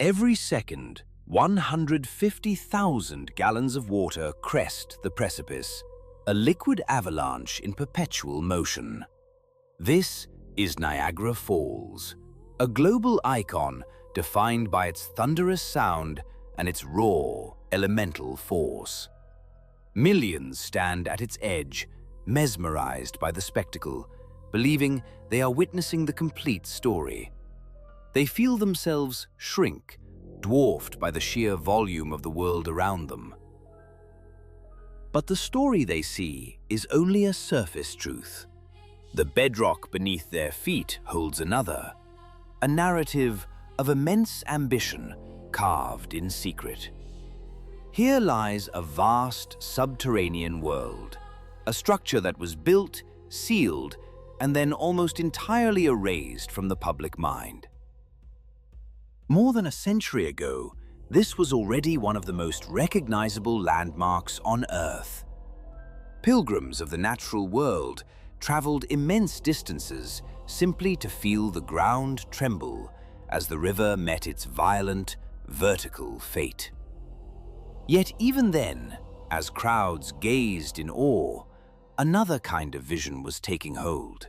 Every second, 150,000 gallons of water crest the precipice, a liquid avalanche in perpetual motion. This is Niagara Falls, a global icon defined by its thunderous sound and its raw, elemental force. Millions stand at its edge, mesmerized by the spectacle, believing they are witnessing the complete story. They feel themselves shrink, dwarfed by the sheer volume of the world around them. But the story they see is only a surface truth. The bedrock beneath their feet holds another, a narrative of immense ambition carved in secret. Here lies a vast subterranean world, a structure that was built, sealed, and then almost entirely erased from the public mind. More than a century ago, this was already one of the most recognizable landmarks on Earth. Pilgrims of the natural world traveled immense distances simply to feel the ground tremble as the river met its violent, vertical fate. Yet even then, as crowds gazed in awe, another kind of vision was taking hold.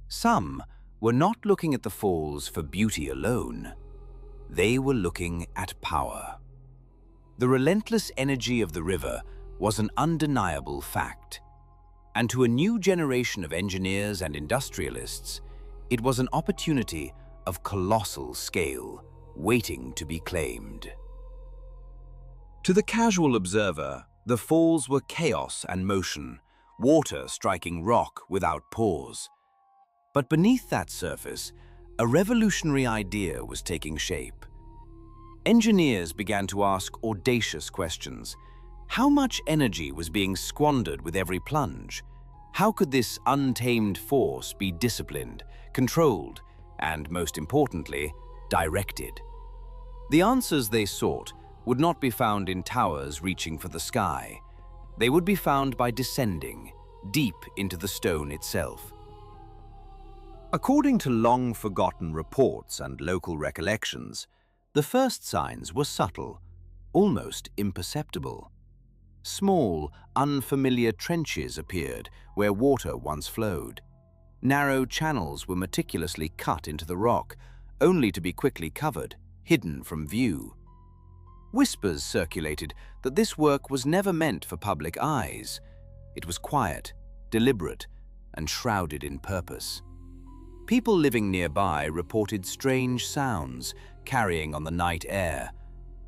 Some were not looking at the falls for beauty alone. They were looking at power. The relentless energy of the river was an undeniable fact, and to a new generation of engineers and industrialists, it was an opportunity of colossal scale, waiting to be claimed. To the casual observer, the falls were chaos and motion, water striking rock without pause. But beneath that surface, a revolutionary idea was taking shape. Engineers began to ask audacious questions. How much energy was being squandered with every plunge? How could this untamed force be disciplined, controlled, and, most importantly, directed? The answers they sought would not be found in towers reaching for the sky. They would be found by descending deep into the stone itself. According to long-forgotten reports and local recollections, the first signs were subtle, almost imperceptible. Small, unfamiliar trenches appeared where water once flowed. Narrow channels were meticulously cut into the rock, only to be quickly covered, hidden from view. Whispers circulated that this work was never meant for public eyes. It was quiet, deliberate, and shrouded in purpose. People living nearby reported strange sounds carrying on the night air,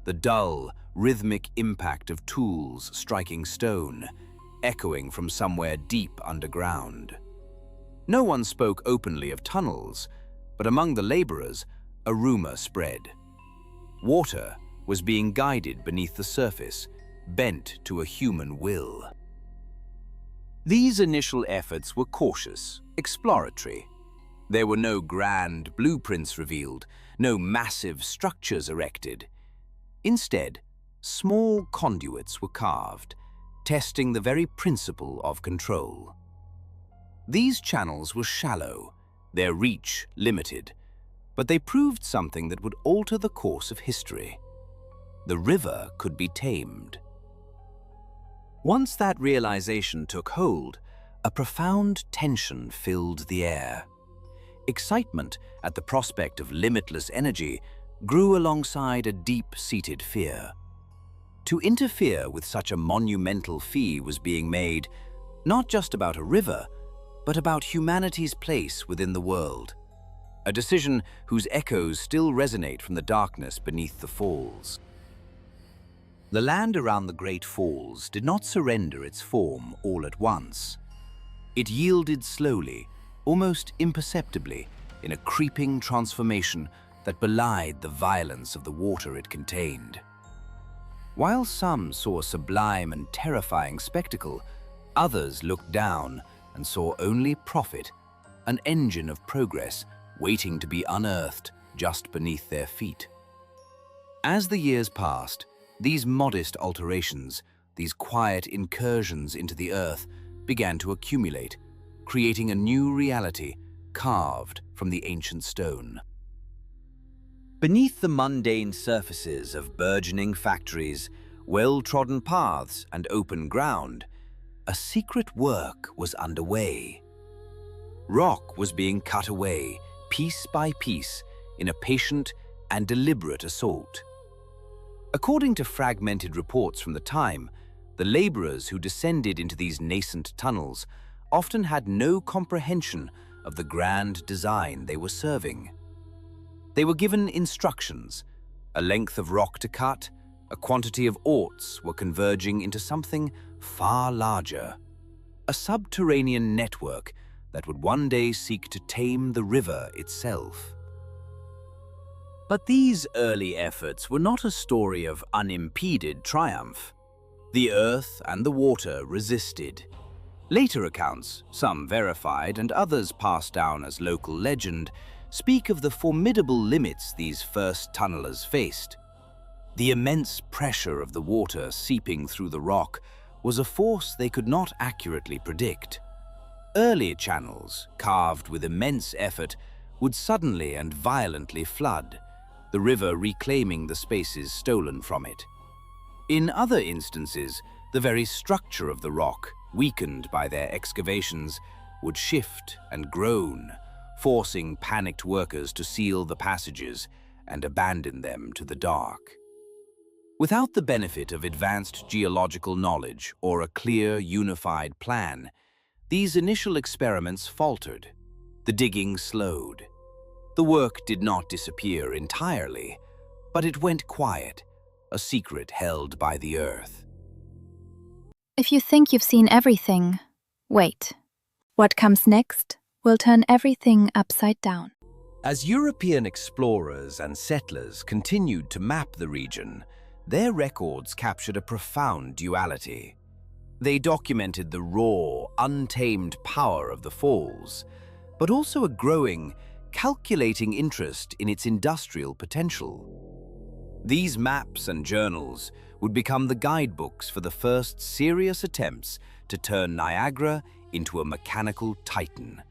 the dull, rhythmic impact of tools striking stone, echoing from somewhere deep underground. No one spoke openly of tunnels, but among the laborers, a rumor spread. Water was being guided beneath the surface, bent to a human will. These initial efforts were cautious, exploratory. There were no grand blueprints revealed, no massive structures erected. Instead, small conduits were carved, testing the very principle of control. These channels were shallow, their reach limited, but they proved something that would alter the course of history. The river could be tamed. Once that realization took hold, a profound tension filled the air. Excitement at the prospect of limitless energy grew alongside a deep-seated fear. To interfere with such a monumental fee was being made, not just about a river, but about humanity's place within the world. A decision whose echoes still resonate from the darkness beneath the falls. The land around the Great Falls did not surrender its form all at once. It yielded slowly, almost imperceptibly, in a creeping transformation that belied the violence of the water it contained. While some saw a sublime and terrifying spectacle, others looked down and saw only profit, an engine of progress waiting to be unearthed just beneath their feet. As the years passed, these modest alterations, these quiet incursions into the earth, began to accumulate, creating a new reality carved from the ancient stone. Beneath the mundane surfaces of burgeoning factories, well-trodden paths and open ground, a secret work was underway. Rock was being cut away, piece by piece, in a patient and deliberate assault. According to fragmented reports from the time, the laborers who descended into these nascent tunnels often had no comprehension of the grand design they were serving. They were given instructions, a length of rock to cut, a quantity of orts were converging into something far larger, a subterranean network that would one day seek to tame the river itself. But these early efforts were not a story of unimpeded triumph. The earth and the water resisted. Later accounts, some verified and others passed down as local legend, speak of the formidable limits these first tunnelers faced. The immense pressure of the water seeping through the rock was a force they could not accurately predict. Early channels, carved with immense effort, would suddenly and violently flood, the river reclaiming the spaces stolen from it. In other instances, the very structure of the rock, weakened by their excavations, would shift and groan, forcing panicked workers to seal the passages and abandon them to the dark. Without the benefit of advanced geological knowledge or a clear, unified plan, these initial experiments faltered. The digging slowed. The work did not disappear entirely, but it went quiet, a secret held by the earth. If you think you've seen everything, wait. What comes next will turn everything upside down. As European explorers and settlers continued to map the region, their records captured a profound duality. They documented the raw, untamed power of the falls, but also a growing, calculating interest in its industrial potential. These maps and journals would become the guidebooks for the first serious attempts to turn Niagara into a mechanical titan,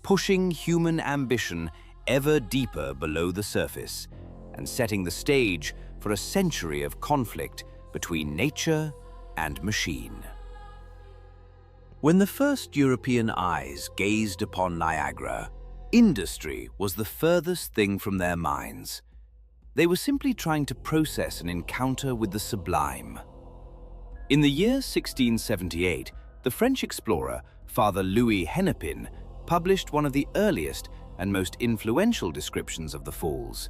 pushing human ambition ever deeper below the surface and setting the stage for a century of conflict between nature and machine. When the first European eyes gazed upon Niagara, industry was the furthest thing from their minds. They were simply trying to process an encounter with the sublime. In the year 1678, the French explorer, Father Louis Hennepin, published one of the earliest and most influential descriptions of the falls.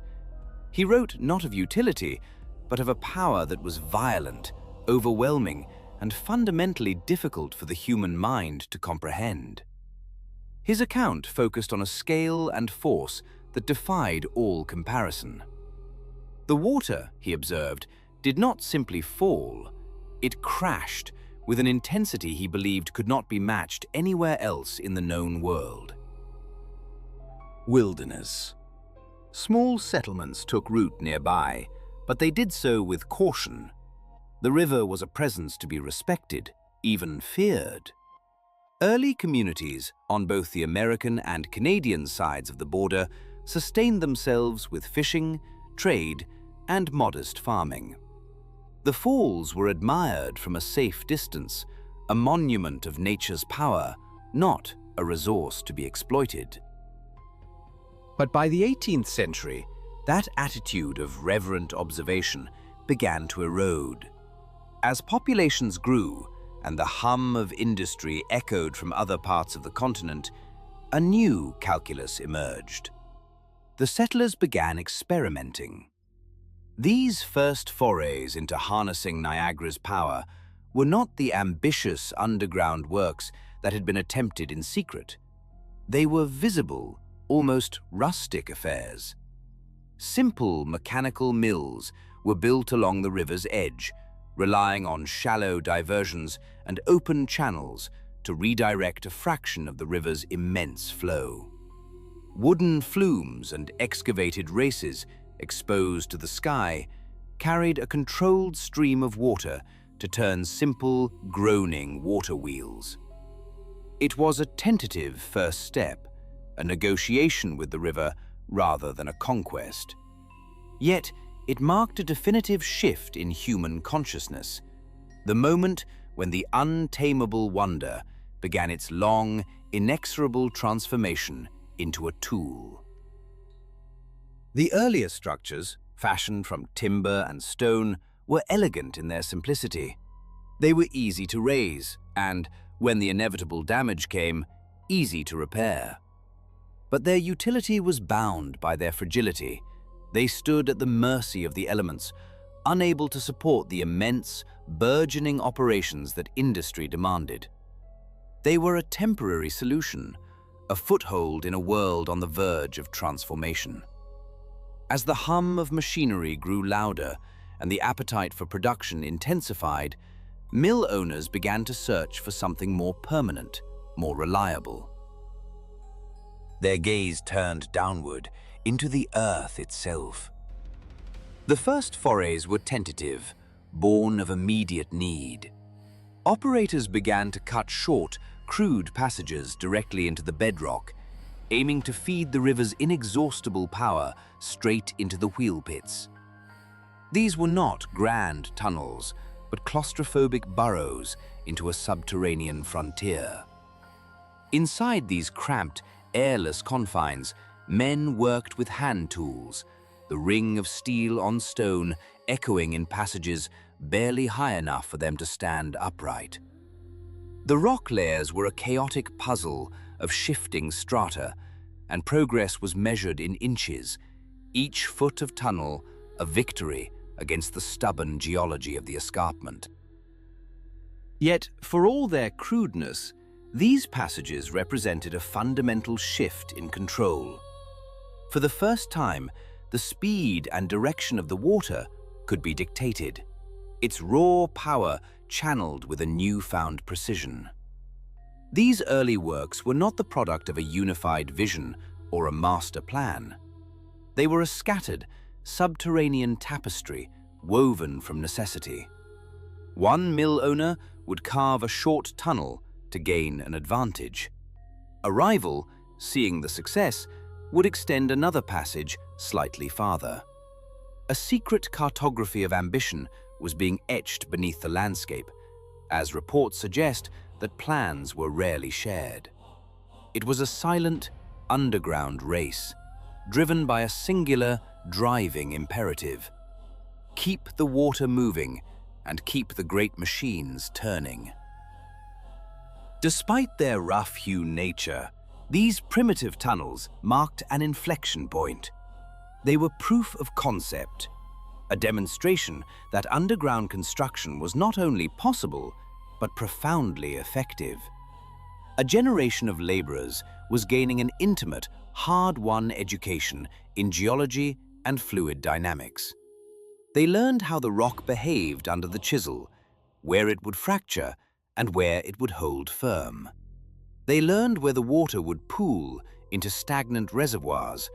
He wrote not of utility, but of a power that was violent, overwhelming, and fundamentally difficult for the human mind to comprehend. His account focused on a scale and force that defied all comparison. The water, he observed, did not simply fall, it crashed with an intensity he believed could not be matched anywhere else in the known world. Wilderness. Small settlements took root nearby, but they did so with caution. The river was a presence to be respected, even feared. Early communities on both the American and Canadian sides of the border sustained themselves with fishing, trade, and modest farming. The falls were admired from a safe distance, a monument of nature's power, not a resource to be exploited. But by the 18th century, that attitude of reverent observation began to erode. As populations grew and the hum of industry echoed from other parts of the continent, a new calculus emerged. The settlers began experimenting. These first forays into harnessing Niagara's power were not the ambitious underground works that had been attempted in secret. They were visible, almost rustic affairs. Simple mechanical mills were built along the river's edge, relying on shallow diversions and open channels to redirect a fraction of the river's immense flow. Wooden flumes and excavated races, exposed to the sky, carried a controlled stream of water to turn simple, groaning water wheels. It was a tentative first step, a negotiation with the river rather than a conquest. Yet, it marked a definitive shift in human consciousness, the moment when the untamable wonder began its long, inexorable transformation into a tool. The earlier structures, fashioned from timber and stone, were elegant in their simplicity. They were easy to raise and, when the inevitable damage came, easy to repair. But their utility was bound by their fragility. They stood at the mercy of the elements, unable to support the immense, burgeoning operations that industry demanded. They were a temporary solution, a foothold in a world on the verge of transformation. As the hum of machinery grew louder and the appetite for production intensified, mill owners began to search for something more permanent, more reliable. Their gaze turned downward, into the earth itself. The first forays were tentative, born of immediate need. Operators began to cut short, crude passages directly into the bedrock, aiming to feed the river's inexhaustible power straight into the wheel pits. These were not grand tunnels, but claustrophobic burrows into a subterranean frontier. Inside these cramped, airless confines, men worked with hand tools, the ring of steel on stone echoing in passages barely high enough for them to stand upright. The rock layers were a chaotic puzzle of shifting strata, and progress was measured in inches, each foot of tunnel a victory against the stubborn geology of the escarpment. Yet, for all their crudeness, these passages represented a fundamental shift in control. For the first time, the speed and direction of the water could be dictated, its raw power channeled with a newfound precision. These early works were not the product of a unified vision or a master plan. They were a scattered, subterranean tapestry woven from necessity. One mill owner would carve a short tunnel to gain an advantage. A rival, seeing the success, would extend another passage slightly farther. A secret cartography of ambition was being etched beneath the landscape, as reports suggest that plans were rarely shared. It was a silent, underground race, driven by a singular, driving imperative: keep the water moving and keep the great machines turning. Despite their rough-hewn nature, these primitive tunnels marked an inflection point. They were proof of concept, a demonstration that underground construction was not only possible, but profoundly effective. A generation of laborers was gaining an intimate, hard-won education in geology and fluid dynamics. They learned how the rock behaved under the chisel, where it would fracture and where it would hold firm. They learned where the water would pool into stagnant reservoirs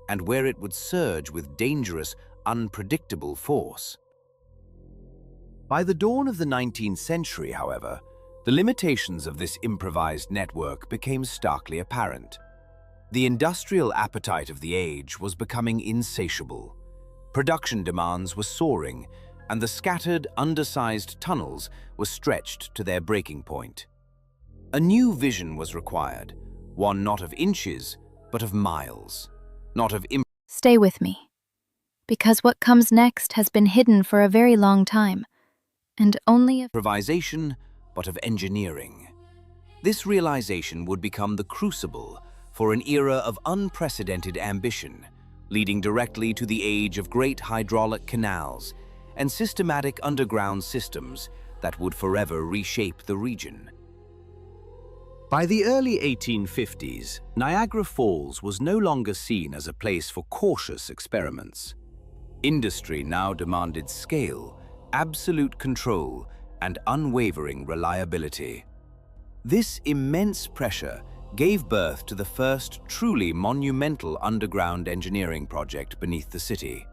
and where it would surge with dangerous, unpredictable force. By the dawn of the 19th century, however, the limitations of this improvised network became starkly apparent. The industrial appetite of the age was becoming insatiable. Production demands were soaring, and the scattered, undersized tunnels were stretched to their breaking point. A new vision was required, one not of inches, but of miles, not of Stay with me, because what comes next has been hidden for a very long time, and only improvisation, but of engineering. This realization would become the crucible for an era of unprecedented ambition, leading directly to the age of great hydraulic canals and systematic underground systems that would forever reshape the region. By the early 1850s, Niagara Falls was no longer seen as a place for cautious experiments. Industry now demanded scale, absolute control, and unwavering reliability. This immense pressure gave birth to the first truly monumental underground engineering project beneath the city.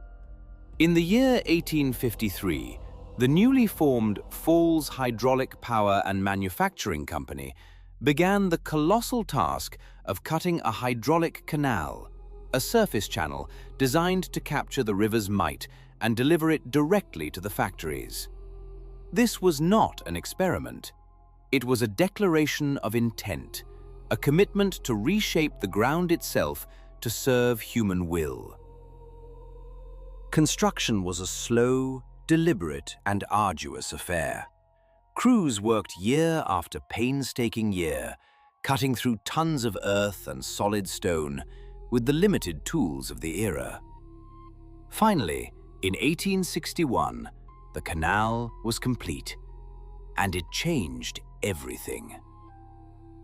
In the year 1853, the newly formed Falls Hydraulic Power and Manufacturing Company began the colossal task of cutting a hydraulic canal, a surface channel designed to capture the river's might and deliver it directly to the factories. This was not an experiment. It was a declaration of intent, a commitment to reshape the ground itself to serve human will. Construction was a slow, deliberate, and arduous affair. Crews worked year after painstaking year, cutting through tons of earth and solid stone with the limited tools of the era. Finally, in 1861, the canal was complete, and it changed everything.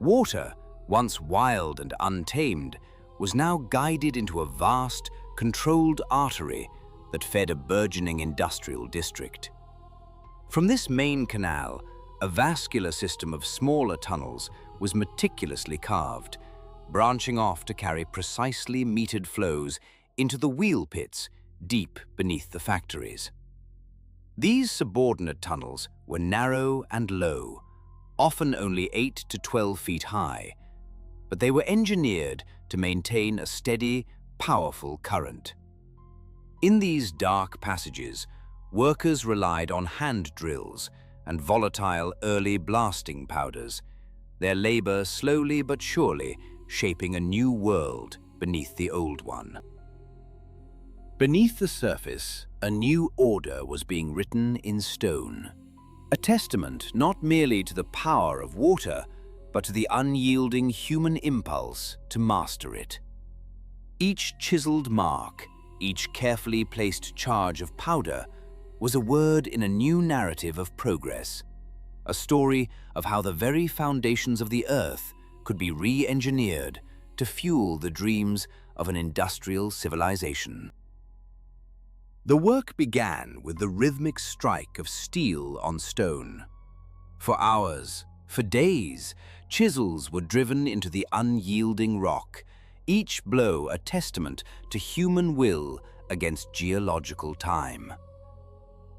Water, once wild and untamed, was now guided into a vast, controlled artery that fed a burgeoning industrial district. From this main canal, a vascular system of smaller tunnels was meticulously carved, branching off to carry precisely metered flows into the wheel pits deep beneath the factories. These subordinate tunnels were narrow and low, often only 8 to 12 feet high, but they were engineered to maintain a steady, powerful current. In these dark passages, workers relied on hand drills and volatile early blasting powders, their labor slowly but surely shaping a new world beneath the old one. Beneath the surface, a new order was being written in stone, a testament not merely to the power of water, but to the unyielding human impulse to master it. Each chiseled mark, each carefully placed charge of powder, was a word in a new narrative of progress, a story of how the very foundations of the earth could be re-engineered to fuel the dreams of an industrial civilization. The work began with the rhythmic strike of steel on stone. For hours, for days, chisels were driven into the unyielding rock, each blow a testament to human will against geological time.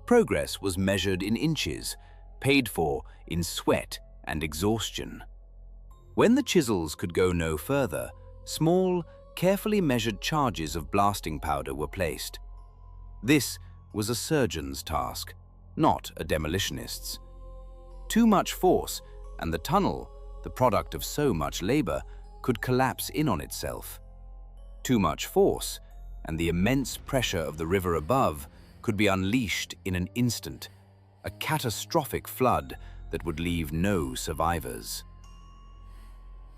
Progress was measured in inches, paid for in sweat and exhaustion. When the chisels could go no further, small, carefully measured charges of blasting powder were placed. This was a surgeon's task, not a demolitionist's. Too much force, and the tunnel, the product of so much labor, could collapse in on itself. Too much force, and the immense pressure of the river above could be unleashed in an instant, a catastrophic flood that would leave no survivors.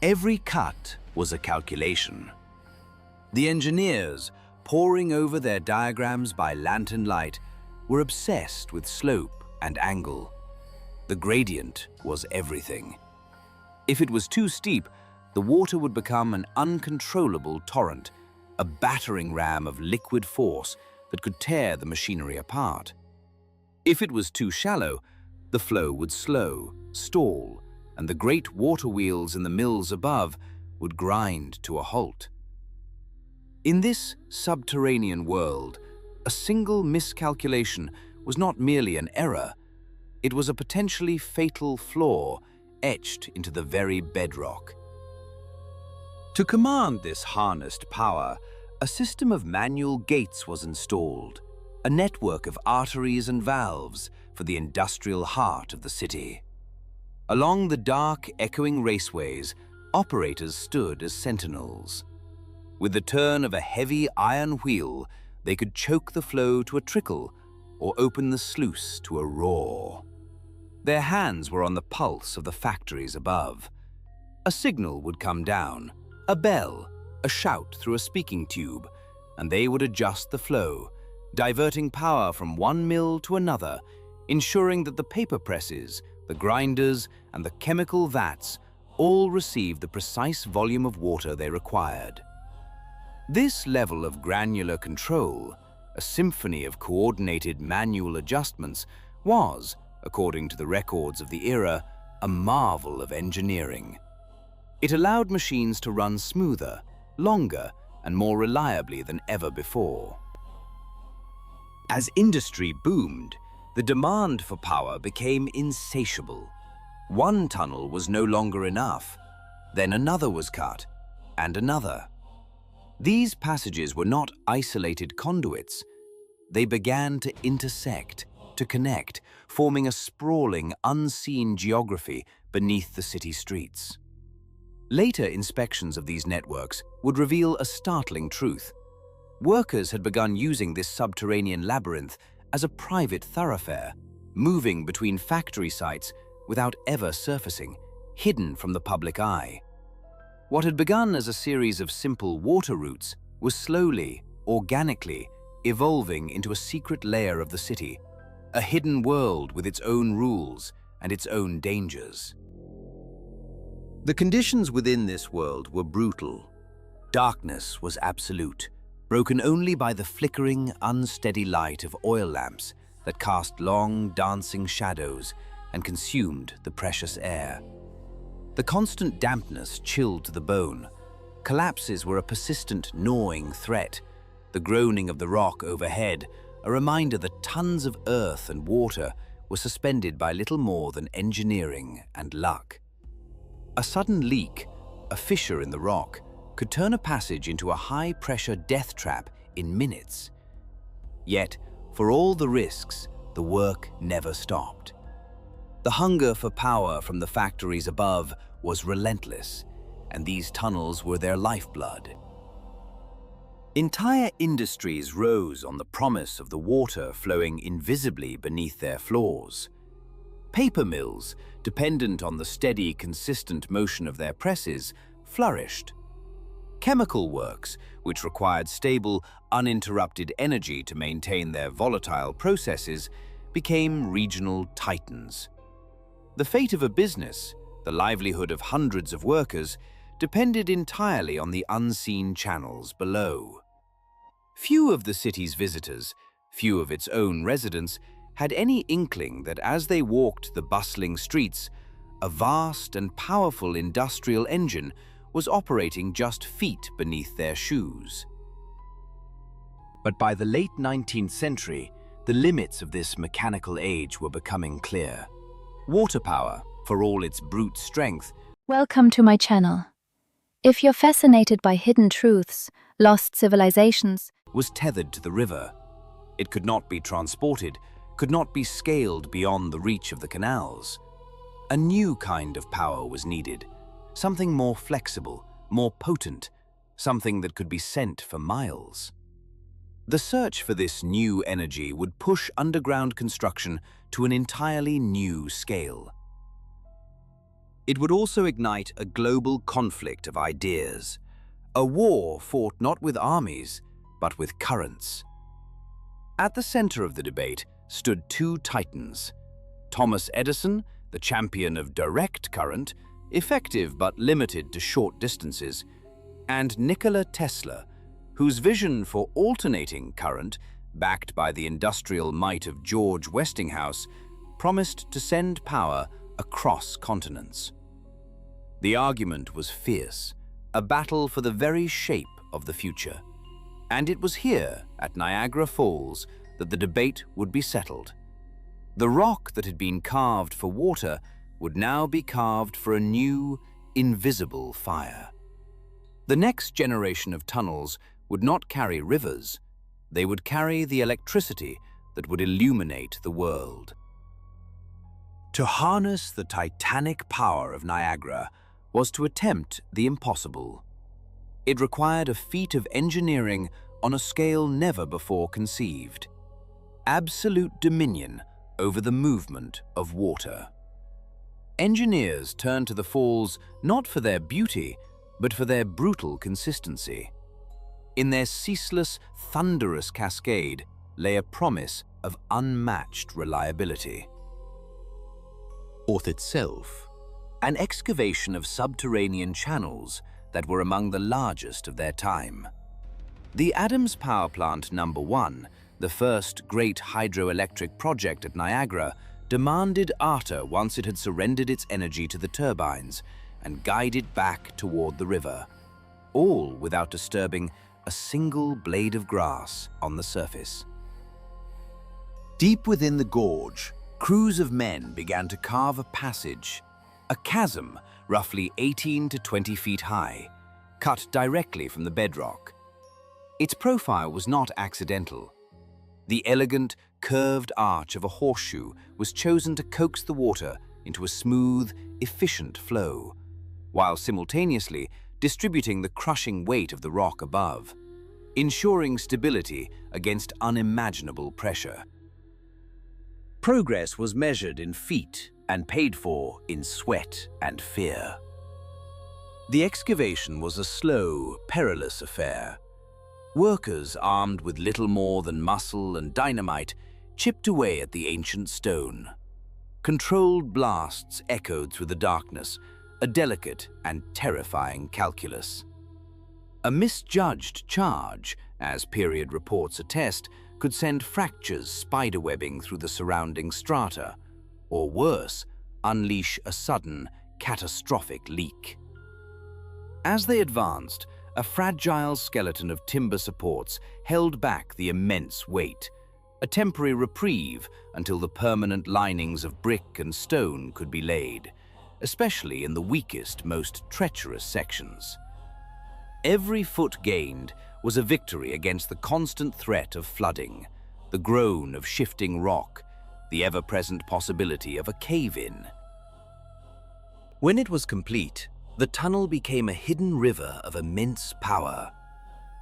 Every cut was a calculation. The engineers, poring over their diagrams by lantern light, were obsessed with slope and angle. The gradient was everything. If it was too steep, the water would become an uncontrollable torrent, a battering ram of liquid force that could tear the machinery apart. If it was too shallow, the flow would slow, stall, and the great water wheels in the mills above would grind to a halt. In this subterranean world, a single miscalculation was not merely an error, it was a potentially fatal flaw etched into the very bedrock. To command this harnessed power, a system of manual gates was installed, a network of arteries and valves for the industrial heart of the city. Along the dark, echoing raceways, operators stood as sentinels. With the turn of a heavy iron wheel, they could choke the flow to a trickle or open the sluice to a roar. Their hands were on the pulse of the factories above. A signal would come down, a bell, a shout through a speaking tube, and they would adjust the flow, diverting power from one mill to another, ensuring that the paper presses, the grinders, and the chemical vats all received the precise volume of water they required. This level of granular control, a symphony of coordinated manual adjustments, was, according to the records of the era, a marvel of engineering. It allowed machines to run smoother, longer, and more reliably than ever before. As industry boomed, the demand for power became insatiable. One tunnel was no longer enough. Then another was cut, and another. These passages were not isolated conduits. They began to intersect, to connect, forming a sprawling, unseen geography beneath the city streets. Later inspections of these networks would reveal a startling truth. Workers had begun using this subterranean labyrinth as a private thoroughfare, moving between factory sites without ever surfacing, hidden from the public eye. What had begun as a series of simple water routes was slowly, organically, evolving into a secret layer of the city, a hidden world with its own rules and its own dangers. The conditions within this world were brutal. Darkness was absolute, broken only by the flickering, unsteady light of oil lamps that cast long, dancing shadows and consumed the precious air. The constant dampness chilled to the bone. Collapses were a persistent, gnawing threat. The groaning of the rock overhead, a reminder that tons of earth and water were suspended by little more than engineering and luck. A sudden leak, a fissure in the rock, could turn a passage into a high-pressure death trap in minutes. Yet, for all the risks, the work never stopped. The hunger for power from the factories above was relentless, and these tunnels were their lifeblood. Entire industries rose on the promise of the water flowing invisibly beneath their floors. Paper mills, dependent on the steady, consistent motion of their presses, flourished. Chemical works, which required stable, uninterrupted energy to maintain their volatile processes, became regional titans. The fate of a business, the livelihood of hundreds of workers, depended entirely on the unseen channels below. Few of the city's visitors, few of its own residents, had any inkling that as they walked the bustling streets, a vast and powerful industrial engine was operating just feet beneath their shoes. But by the late 19th century, the limits of this mechanical age were becoming clear. Water power, for all its brute strength, Welcome to my channel. If you're fascinated by hidden truths, lost civilizations, was tethered to the river. It could not be transported, could not be scaled beyond the reach of the canals. A new kind of power was needed, something more flexible, more potent, something that could be sent for miles. The search for this new energy would push underground construction to an entirely new scale. It would also ignite a global conflict of ideas, a war fought not with armies, but with currents. At the center of the debate stood two titans: Thomas Edison, the champion of direct current, effective but limited to short distances, and Nikola Tesla, whose vision for alternating current, backed by the industrial might of George Westinghouse, promised to send power across continents. The argument was fierce, a battle for the very shape of the future. And it was here, at Niagara Falls, that the debate would be settled. The rock that had been carved for water would now be carved for a new, invisible fire. The next generation of tunnels would not carry rivers, they would carry the electricity that would illuminate the world. To harness the titanic power of Niagara was to attempt the impossible. It required a feat of engineering on a scale never before conceived: absolute dominion over the movement of water. Engineers turned to the falls not for their beauty, but for their brutal consistency. In their ceaseless, thunderous cascade lay a promise of unmatched reliability. Earth itself, an excavation of subterranean channels that were among the largest of their time. The Adams Power Plant No. 1, the first great hydroelectric project at Niagara, demanded ardor once it had surrendered its energy to the turbines and guided back toward the river, all without disturbing a single blade of grass on the surface. Deep within the gorge, crews of men began to carve a passage, a chasm roughly 18 to 20 feet high, cut directly from the bedrock. Its profile was not accidental. The elegant, curved arch of a horseshoe was chosen to coax the water into a smooth, efficient flow, while simultaneously distributing the crushing weight of the rock above, ensuring stability against unimaginable pressure. Progress was measured in feet and paid for in sweat and fear. The excavation was a slow, perilous affair. Workers armed with little more than muscle and dynamite chipped away at the ancient stone. Controlled blasts echoed through the darkness, a delicate and terrifying calculus. A misjudged charge, as period reports attest, could send fractures spiderwebbing through the surrounding strata, or worse, unleash a sudden, catastrophic leak. As they advanced, a fragile skeleton of timber supports held back the immense weight, a temporary reprieve until the permanent linings of brick and stone could be laid, especially in the weakest, most treacherous sections. Every foot gained was a victory against the constant threat of flooding, the groan of shifting rock, the ever-present possibility of a cave-in. When it was complete, the tunnel became a hidden river of immense power.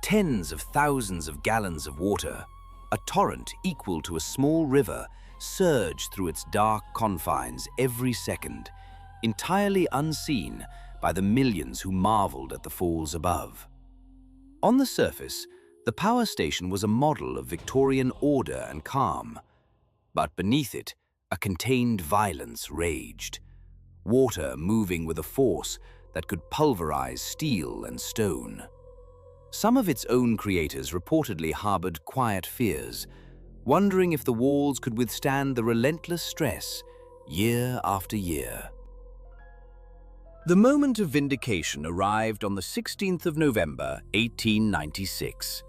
Tens of thousands of gallons of water, a torrent equal to a small river, surged through its dark confines every second, entirely unseen by the millions who marveled at the falls above. On the surface, the power station was a model of Victorian order and calm, but beneath it, a contained violence raged, water moving with a force that could pulverize steel and stone. Some of its own creators reportedly harbored quiet fears, wondering if the walls could withstand the relentless stress year after year. The moment of vindication arrived on the 16th of November, 1896.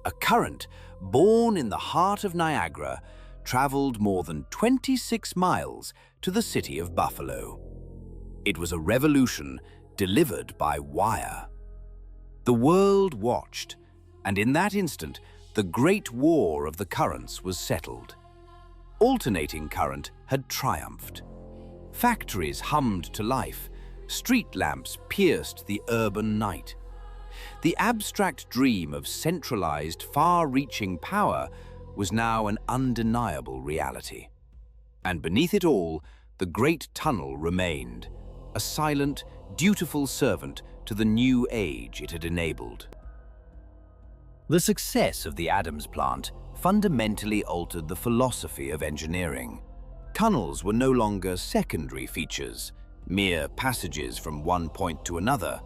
A current, born in the heart of Niagara, traveled more than 26 miles to the city of Buffalo. It was a revolution delivered by wire. The world watched, and in that instant, the great war of the currents was settled. Alternating current had triumphed. Factories hummed to life. Street lamps pierced the urban night. The abstract dream of centralized, far-reaching power was now an undeniable reality. And beneath it all, the great tunnel remained, a silent, dutiful servant to the new age it had enabled. The success of the Adams plant fundamentally altered the philosophy of engineering. Tunnels were no longer secondary features, mere passages from one point to another.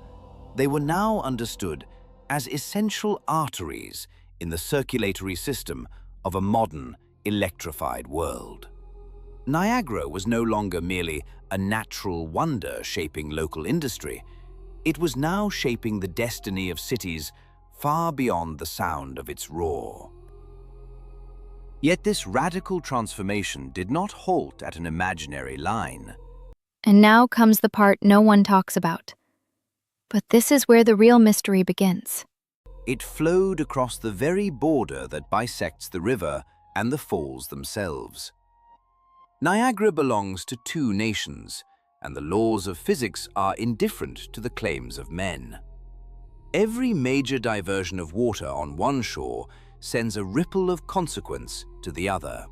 They were now understood as essential arteries in the circulatory system of a modern, electrified world. Niagara was no longer merely a natural wonder shaping local industry. It was now shaping the destiny of cities far beyond the sound of its roar. Yet this radical transformation did not halt at an imaginary line. And now comes the part no one talks about. But this is where the real mystery begins. It flowed across the very border that bisects the river and the falls themselves. Niagara belongs to two nations, and the laws of physics are indifferent to the claims of men. Every major diversion of water on one shore sends a ripple of consequence to the other.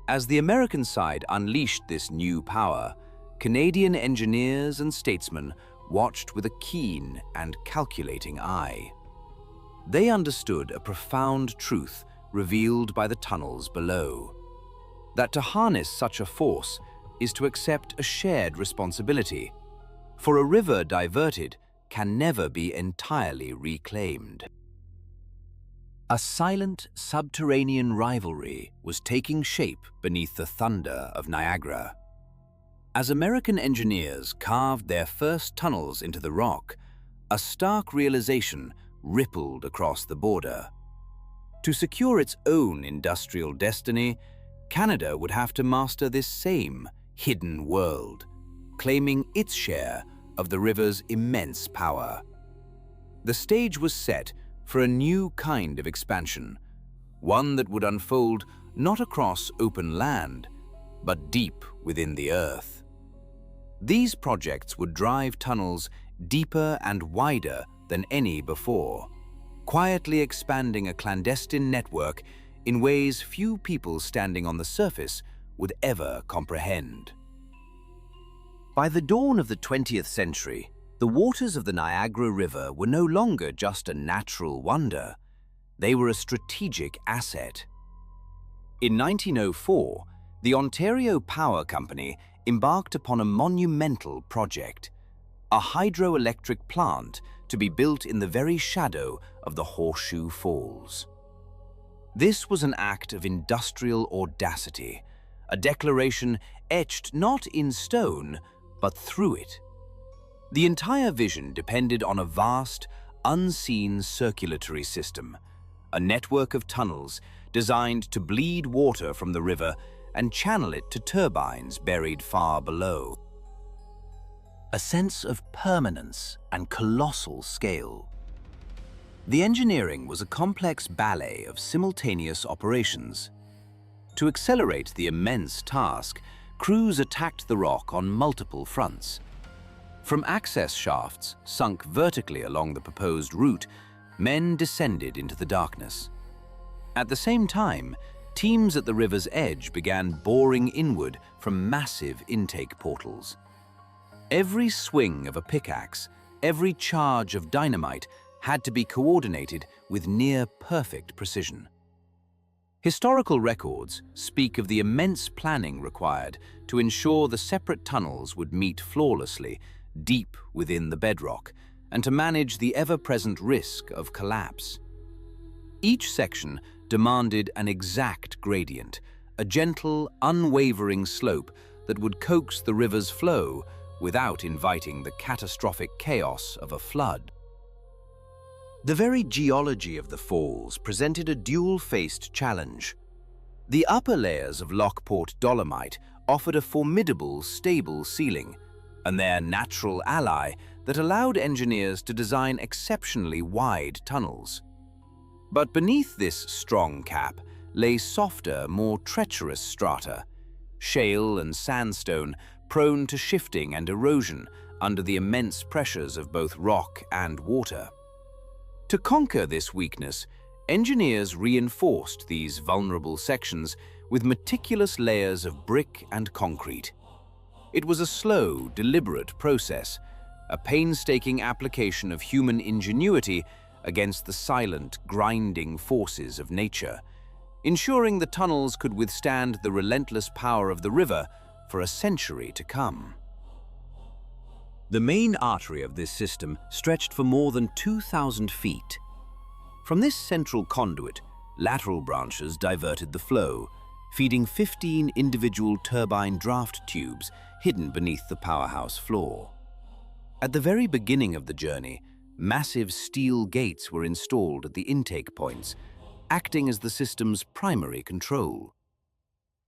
As the American side unleashed this new power, Canadian engineers and statesmen watched with a keen and calculating eye. They understood a profound truth revealed by the tunnels below, that to harness such a force is to accept a shared responsibility, for a river diverted can never be entirely reclaimed. A silent subterranean rivalry was taking shape beneath the thunder of Niagara. As American engineers carved their first tunnels into the rock, a stark realization rippled across the border. To secure its own industrial destiny, Canada would have to master this same hidden world, claiming its share of the river's immense power. The stage was set for a new kind of expansion, one that would unfold not across open land, but deep within the earth. These projects would drive tunnels deeper and wider than any before, quietly expanding a clandestine network in ways few people standing on the surface would ever comprehend. By the dawn of the 20th century, the waters of the Niagara River were no longer just a natural wonder. They were a strategic asset. In 1904, the Ontario Power Company embarked upon a monumental project, a hydroelectric plant to be built in the very shadow of the Horseshoe Falls. This was an act of industrial audacity, a declaration etched not in stone, but through it. The entire vision depended on a vast, unseen circulatory system, a network of tunnels designed to bleed water from the river and channel it to turbines buried far below. A sense of permanence and colossal scale. The engineering was a complex ballet of simultaneous operations. To accelerate the immense task, crews attacked the rock on multiple fronts. From access shafts sunk vertically along the proposed route, men descended into the darkness. At the same time, teams at the river's edge began boring inward from massive intake portals. Every swing of a pickaxe, every charge of dynamite had to be coordinated with near-perfect precision. Historical records speak of the immense planning required to ensure the separate tunnels would meet flawlessly deep within the bedrock and to manage the ever-present risk of collapse. Each section demanded an exact gradient, a gentle, unwavering slope that would coax the river's flow without inviting the catastrophic chaos of a flood. The very geology of the falls presented a dual-faced challenge. The upper layers of Lockport dolomite offered a formidable, stable ceiling, and their natural ally that allowed engineers to design exceptionally wide tunnels. But beneath this strong cap lay softer, more treacherous strata, shale and sandstone prone to shifting and erosion under the immense pressures of both rock and water. To conquer this weakness, engineers reinforced these vulnerable sections with meticulous layers of brick and concrete. It was a slow, deliberate process, a painstaking application of human ingenuity against the silent, grinding forces of nature, ensuring the tunnels could withstand the relentless power of the river for a century to come. The main artery of this system stretched for more than 2,000 feet. From this central conduit, lateral branches diverted the flow, feeding 15 individual turbine draft tubes hidden beneath the powerhouse floor. At the very beginning of the journey, massive steel gates were installed at the intake points, acting as the system's primary control.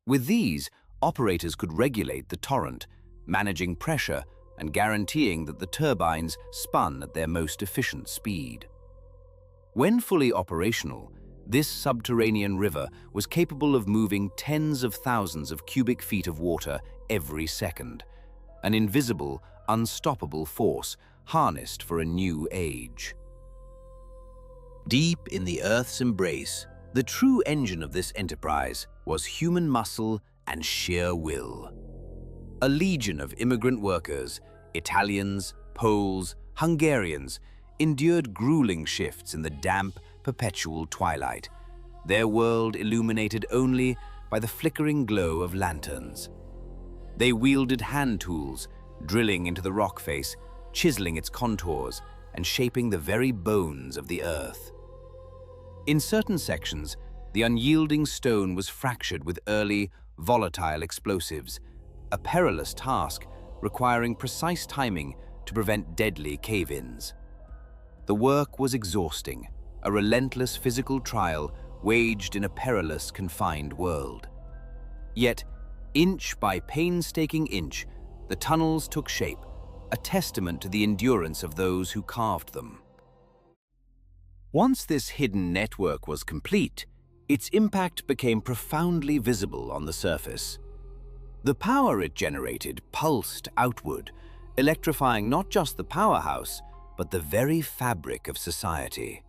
With these, operators could regulate the torrent, managing pressure and guaranteeing that the turbines spun at their most efficient speed. When fully operational, this subterranean river was capable of moving tens of thousands of cubic feet of water every second, an invisible, unstoppable force harnessed for a new age. Deep in the Earth's embrace, the true engine of this enterprise was human muscle and sheer will. A legion of immigrant workers, Italians, Poles, Hungarians, endured grueling shifts in the damp, perpetual twilight, their world illuminated only by the flickering glow of lanterns. They wielded hand tools, drilling into the rock face, chiseling its contours, and shaping the very bones of the earth. In certain sections, the unyielding stone was fractured with early, volatile explosives, a perilous task requiring precise timing to prevent deadly cave-ins. The work was exhausting, a relentless physical trial waged in a perilous, confined world. Yet, inch by painstaking inch, the tunnels took shape, a testament to the endurance of those who carved them. Once this hidden network was complete, its impact became profoundly visible on the surface. The power it generated pulsed outward, electrifying not just the powerhouse, but the very fabric of society.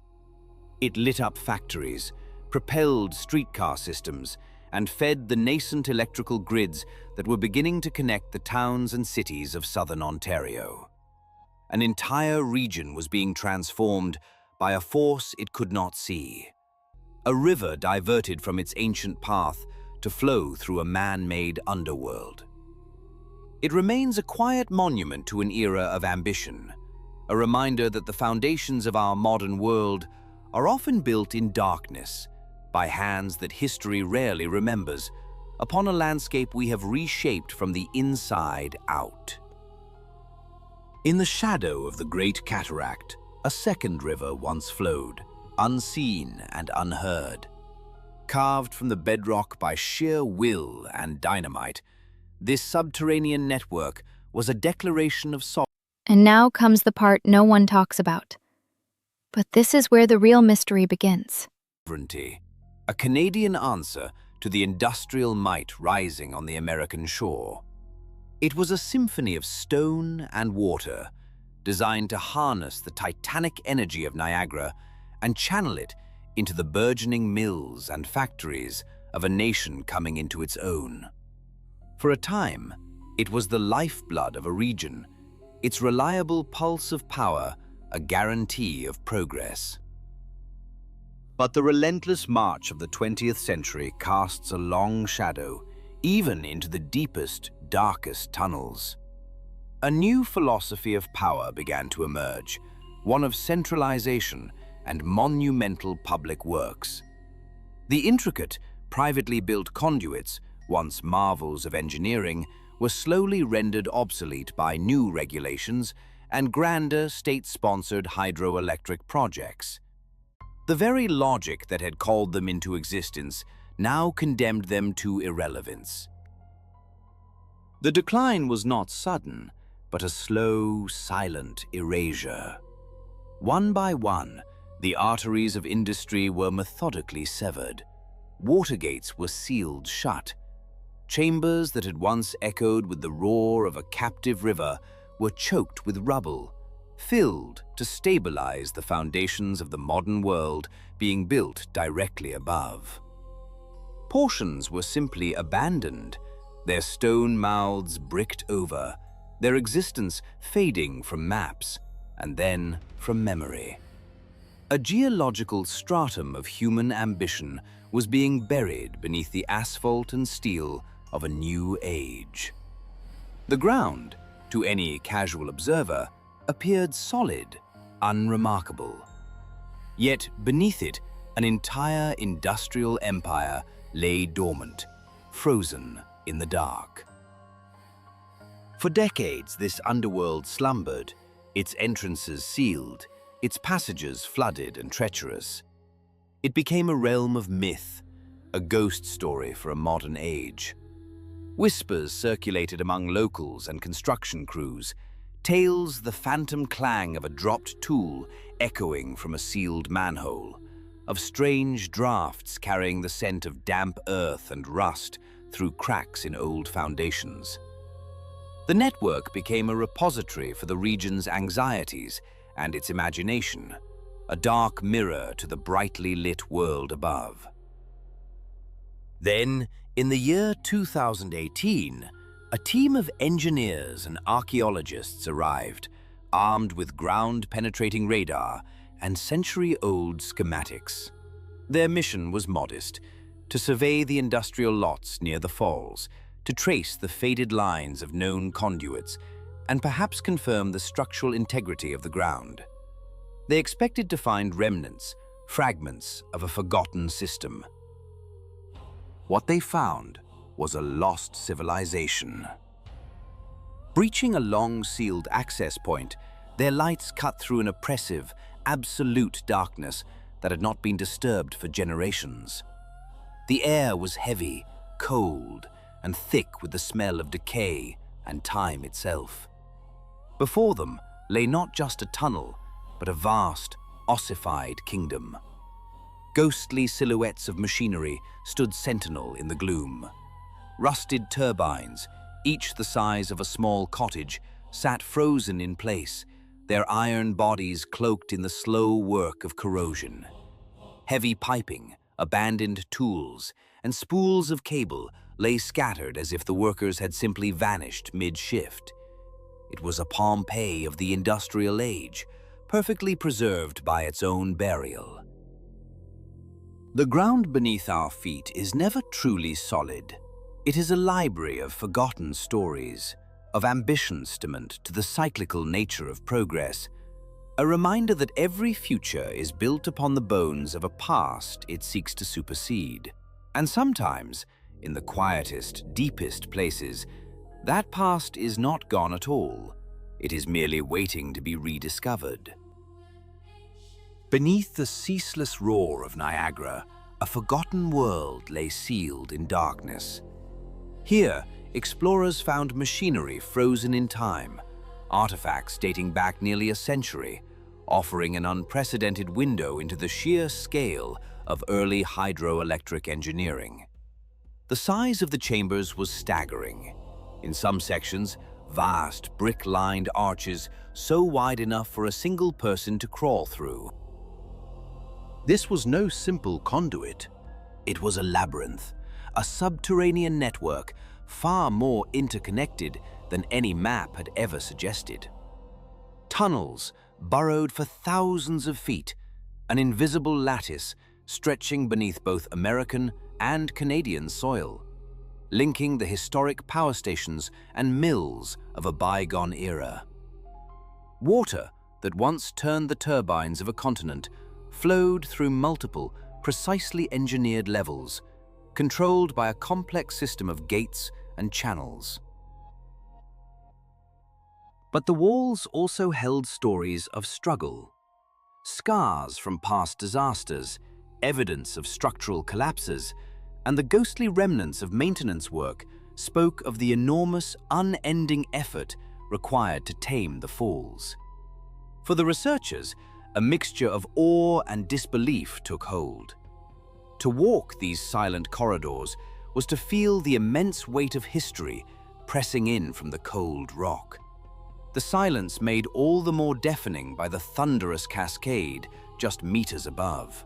It lit up factories, propelled streetcar systems, and fed the nascent electrical grids that were beginning to connect the towns and cities of southern Ontario. An entire region was being transformed by a force it could not see. A river diverted from its ancient path to flow through a man-made underworld. It remains a quiet monument to an era of ambition, a reminder that the foundations of our modern world are often built in darkness, by hands that history rarely remembers, upon a landscape we have reshaped from the inside out. In the shadow of the Great Cataract, a second river once flowed, unseen and unheard. Carved from the bedrock by sheer will and dynamite, this subterranean network was a declaration of sovereignty. And now comes the part no one talks about. But this is where the real mystery begins. A Canadian answer to the industrial might rising on the American shore. It was a symphony of stone and water, designed to harness the titanic energy of Niagara and channel it into the burgeoning mills and factories of a nation coming into its own. For a time, it was the lifeblood of a region, its reliable pulse of power a guarantee of progress. But the relentless march of the 20th century casts a long shadow, even into the deepest, darkest tunnels. A new philosophy of power began to emerge, one of centralization and monumental public works. The intricate, privately built conduits, once marvels of engineering, were slowly rendered obsolete by new regulations and grander state-sponsored hydroelectric projects. The very logic that had called them into existence now condemned them to irrelevance. The decline was not sudden, but a slow, silent erasure. One by one, the arteries of industry were methodically severed. Watergates were sealed shut. Chambers that had once echoed with the roar of a captive river were choked with rubble, filled to stabilize the foundations of the modern world being built directly above. Portions were simply abandoned, their stone mouths bricked over, their existence fading from maps and then from memory. A geological stratum of human ambition was being buried beneath the asphalt and steel of a new age. The ground, to any casual observer, appeared solid, unremarkable. Yet beneath it, an entire industrial empire lay dormant, frozen in the dark. For decades, this underworld slumbered, its entrances sealed, its passages flooded and treacherous. It became a realm of myth, a ghost story for a modern age. Whispers circulated among locals and construction crews, tales the phantom clang of a dropped tool echoing from a sealed manhole, of strange drafts carrying the scent of damp earth and rust through cracks in old foundations. The network became a repository for the region's anxieties and its imagination, a dark mirror to the brightly lit world above. Then, in the year 2018, a team of engineers and archaeologists arrived, armed with ground-penetrating radar and century-old schematics. Their mission was modest: to survey the industrial lots near the falls, to trace the faded lines of known conduits, and perhaps confirm the structural integrity of the ground. They expected to find remnants, fragments of a forgotten system. What they found was a lost civilization. Breaching a long-sealed access point, their lights cut through an oppressive, absolute darkness that had not been disturbed for generations. The air was heavy, cold, and thick with the smell of decay and time itself. Before them lay not just a tunnel, but a vast, ossified kingdom. Ghostly silhouettes of machinery stood sentinel in the gloom. Rusted turbines, each the size of a small cottage, sat frozen in place, their iron bodies cloaked in the slow work of corrosion. Heavy piping, abandoned tools, and spools of cable lay scattered as if the workers had simply vanished mid-shift. It was a Pompeii of the industrial age, perfectly preserved by its own burial. The ground beneath our feet is never truly solid. It is a library of forgotten stories, of ambition-stiment to the cyclical nature of progress, a reminder that every future is built upon the bones of a past it seeks to supersede. And sometimes, in the quietest, deepest places, that past is not gone at all. It is merely waiting to be rediscovered. Beneath the ceaseless roar of Niagara, a forgotten world lay sealed in darkness. Here, explorers found machinery frozen in time, artifacts dating back nearly a century, offering an unprecedented window into the sheer scale of early hydroelectric engineering. The size of the chambers was staggering. In some sections, vast brick-lined arches so wide enough for a single person to crawl through. This was no simple conduit. It was a labyrinth, a subterranean network far more interconnected than any map had ever suggested. Tunnels burrowed for thousands of feet, an invisible lattice stretching beneath both American and Canadian soil, linking the historic power stations and mills of a bygone era. Water that once turned the turbines of a continent flowed through multiple, precisely engineered levels, controlled by a complex system of gates and channels. But the walls also held stories of struggle, scars from past disasters, evidence of structural collapses, and the ghostly remnants of maintenance work spoke of the enormous, unending effort required to tame the falls. For the researchers, a mixture of awe and disbelief took hold. To walk these silent corridors was to feel the immense weight of history pressing in from the cold rock. The silence made all the more deafening by the thunderous cascade just meters above.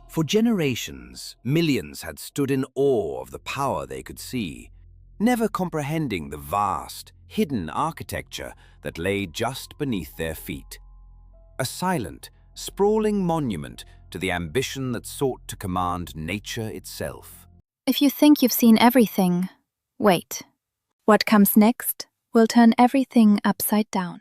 For generations, millions had stood in awe of the power they could see, never comprehending the vast, hidden architecture that lay just beneath their feet. A silent, sprawling monument to the ambition that sought to command nature itself. If you think you've seen everything, wait. What comes next will turn everything upside down.